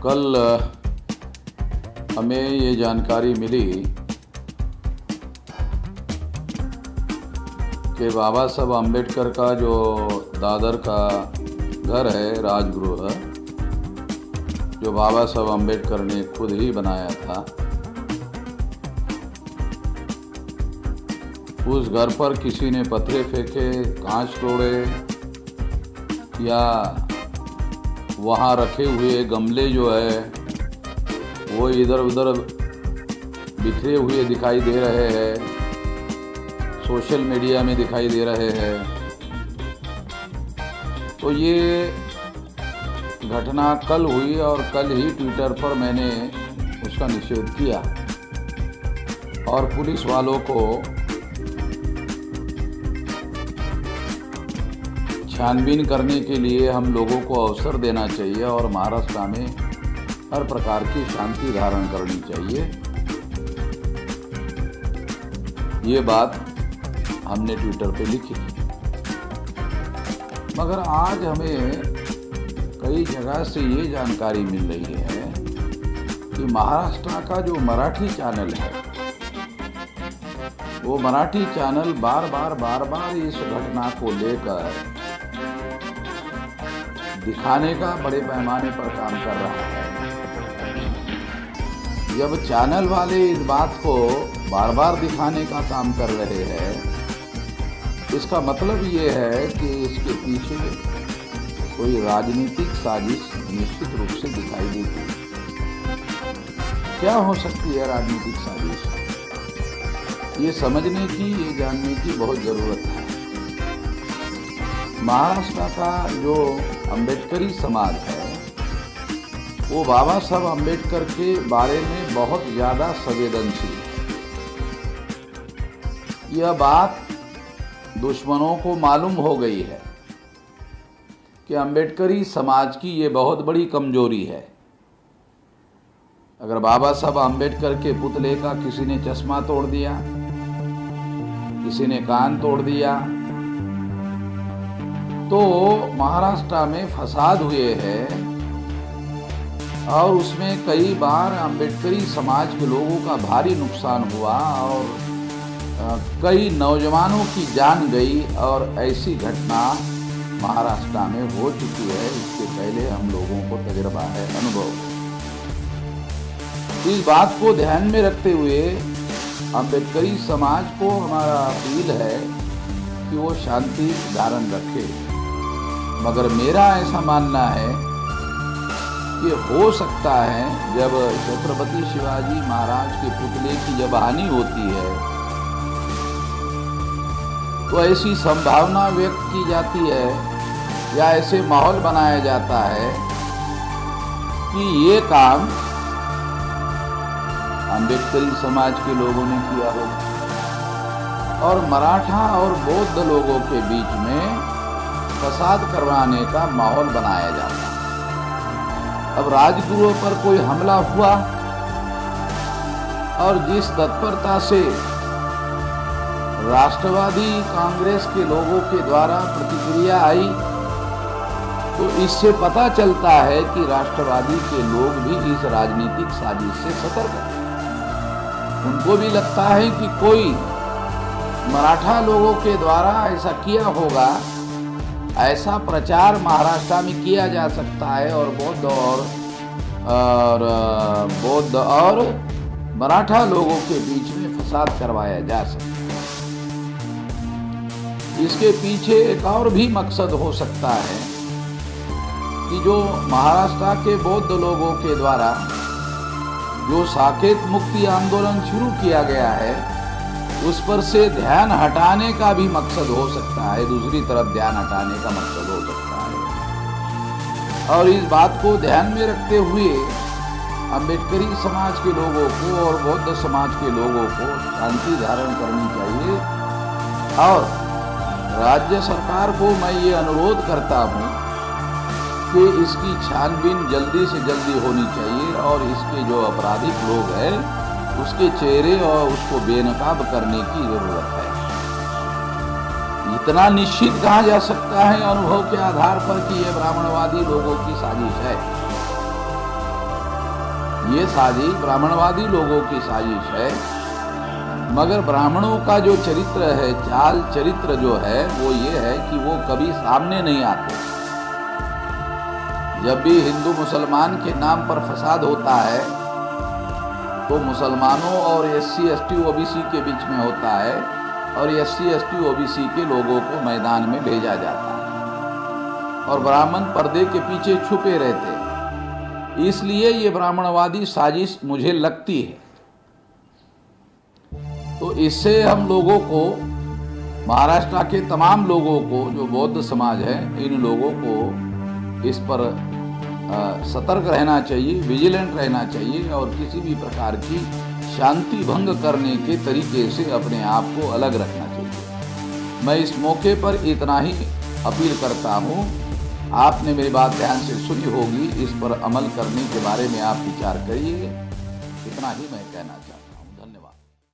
कल हमें ये जानकारी मिली कि बाबा साहब अम्बेडकर का जो दादर का घर है, राजगृह, जो बाबा साहब अम्बेडकर ने खुद ही बनाया था, उस घर पर किसी ने पत्थर फेंके, कांच तोड़े या वहाँ रखे हुए गमले जो है वो इधर उधर बिखरे हुए दिखाई दे रहे हैं, सोशल मीडिया में दिखाई दे रहे हैं। तो ये घटना कल हुई और कल ही ट्विटर पर मैंने उसका निषेध किया और पुलिस वालों को छानबीन करने के लिए हम लोगों को अवसर देना चाहिए और महाराष्ट्र में हर प्रकार की शांति धारण करनी चाहिए। ये बात हमने ट्विटर पे लिखी थी। मगर आज हमें कई जगह से ये जानकारी मिल रही है कि महाराष्ट्र का जो मराठी चैनल है, वो मराठी चैनल बार बार इस घटना को लेकर दिखाने का बड़े पैमाने पर काम कर रहा है। जब चैनल वाले इस बात को बार बार दिखाने का काम कर रहे हैं, इसका मतलब ये है कि इसके पीछे कोई राजनीतिक साजिश निश्चित रूप से दिखाई देती है। क्या हो सकती है राजनीतिक साजिश? ये समझने की, ये जानने की बहुत ज़रूरत है। महाराष्ट्र का जो अम्बेडकरी समाज है, वो बाबा साहब अम्बेडकर के बारे में बहुत ज़्यादा संवेदनशील है। यह बात दुश्मनों को मालूम हो गई है कि अम्बेडकरी समाज की ये बहुत बड़ी कमजोरी है। अगर बाबा साहब अम्बेडकर के पुतले का किसी ने चश्मा तोड़ दिया, किसी ने कान तोड़ दिया, तो महाराष्ट्र में फसाद हुए हैं और उसमें कई बार अम्बेडकरी समाज के लोगों का भारी नुकसान हुआ और कई नौजवानों की जान गई और ऐसी घटना महाराष्ट्र में हो चुकी है। इसके पहले हम लोगों को तजुर्बा है, अनुभव। इस बात को ध्यान में रखते हुए अम्बेडकरी समाज को हमारा अपील है कि वो शांति धारण रखे। मगर मेरा ऐसा मानना है कि हो सकता है जब छत्रपति शिवाजी महाराज के पुतले की जब हानि होती है तो ऐसी संभावना व्यक्त की जाती है या ऐसे माहौल बनाया जाता है कि ये काम अम्बेडकरी समाज के लोगों ने किया होगा और मराठा और बौद्ध लोगों के बीच में फसाद करवाने का माहौल बनाया जाता है। अब राजगृह पर कोई हमला हुआ और जिस तत्परता से राष्ट्रवादी कांग्रेस के लोगों के द्वारा प्रतिक्रिया आई, तो इससे पता चलता है कि राष्ट्रवादी के लोग भी इस राजनीतिक साजिश से सतर्क हैं। उनको भी लगता है कि कोई मराठा लोगों के द्वारा ऐसा किया होगा, ऐसा प्रचार महाराष्ट्र में किया जा सकता है और बौद्ध और मराठा लोगों के बीच में फसाद करवाया जा सकता है। इसके पीछे एक और भी मकसद हो सकता है कि जो महाराष्ट्र के बौद्ध लोगों के द्वारा जो साकेत मुक्ति आंदोलन शुरू किया गया है, उस पर से ध्यान हटाने का भी मकसद हो सकता है, दूसरी तरफ ध्यान हटाने का मकसद हो सकता है। और इस बात को ध्यान में रखते हुए अम्बेडकरी समाज के लोगों को और बौद्ध समाज के लोगों को शांति धारण करनी चाहिए। और राज्य सरकार को मैं ये अनुरोध करता हूँ कि इसकी छानबीन जल्दी से जल्दी होनी चाहिए और इसके जो आपराधिक लोग हैं उसके चेहरे और उसको बेनकाब करने की ज़रूरत है। इतना निश्चित कहा जा सकता है अनुभव के आधार पर कि यह ब्राह्मणवादी लोगों की साजिश है। ये साजिश ब्राह्मणवादी लोगों की साजिश है, मगर ब्राह्मणों का जो चरित्र है, चाल चरित्र जो है, वो ये है कि वो कभी सामने नहीं आते। जब भी हिंदू मुसलमान के नाम पर फसाद होता है तो मुसलमानों और SC ST OBC के बीच में होता है, और SC ST OBC के लोगों को मैदान में भेजा जाता है और ब्राह्मण पर्दे के पीछे छुपे रहते हैं। इसलिए ये ब्राह्मणवादी साजिश मुझे लगती है। तो इससे हम लोगों को, महाराष्ट्र के तमाम लोगों को, जो बौद्ध समाज है, इन लोगों को इस पर सतर्क रहना चाहिए, विजिलेंट रहना चाहिए और किसी भी प्रकार की शांति भंग करने के तरीके से अपने आप को अलग रखना चाहिए। मैं इस मौके पर इतना ही अपील करता हूँ। आपने मेरी बात ध्यान से सुनी होगी, इस पर अमल करने के बारे में आप विचार करिए। इतना ही मैं कहना चाहता हूँ।